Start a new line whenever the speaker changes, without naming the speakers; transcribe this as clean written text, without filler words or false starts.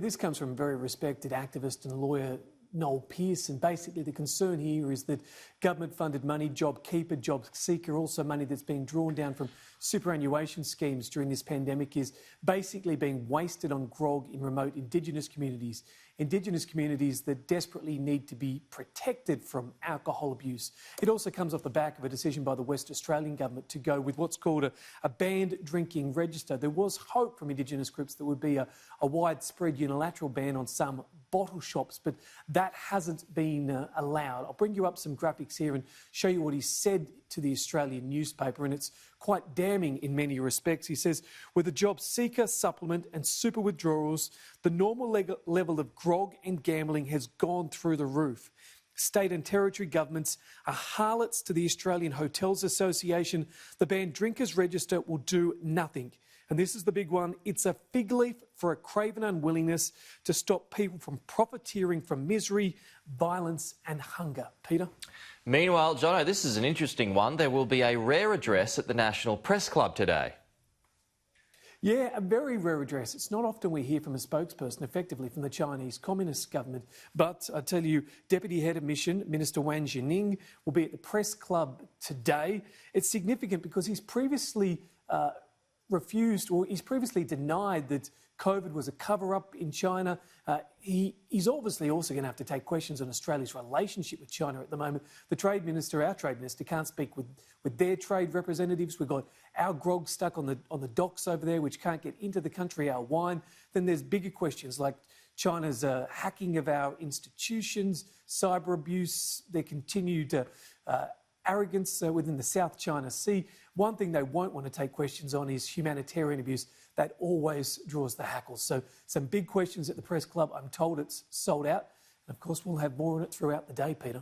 This comes from a very respected activist and lawyer, Noel Pearson. Basically, the concern here is that government-funded money, JobKeeper, JobSeeker, also money that's being drawn down from superannuation schemes during this pandemic, is basically being wasted on grog in remote Indigenous communities. Indigenous communities that desperately need to be protected from alcohol abuse. It also comes off the back of a decision by the West Australian government to go with what's called a banned drinking register. There was hope from Indigenous groups there would be a widespread unilateral ban on some bottle shops, but that hasn't been allowed. I'll bring you up some graphics here and show you what he said to the Australian newspaper, and it's quite damning in many respects. He says, with the JobSeeker supplement and super withdrawals, the normal level of grog and gambling has gone through the roof. State and territory governments are harlots to the Australian Hotels Association. The banned drinkers register will do nothing. And this is the big one. It's a fig leaf for a craven unwillingness to stop people from profiteering from misery, violence and hunger. Peter?
Meanwhile, Jono, this is an interesting one. There will be a rare address at the National Press Club today.
Yeah, a very rare address. It's not often we hear from a spokesperson effectively from the Chinese Communist government. But I tell you, Deputy Head of Mission, Minister Wang Xining, will be at the Press Club today. It's significant because he's previously he's previously denied that COVID was a cover-up in China. He's obviously also going to have to take questions on Australia's relationship with China at the moment. The Trade Minister, our Trade Minister, can't speak with their trade representatives. We've got our grog stuck on the docks over there, which can't get into the country, our wine. Then there's bigger questions like China's hacking of our institutions, cyber abuse, their continued arrogance within the South China Sea. One thing they won't want to take questions on is humanitarian abuse. That always draws the hackles. So some big questions at the Press Club. I'm told it's sold out. And of course, we'll have more on it throughout the day, Peter.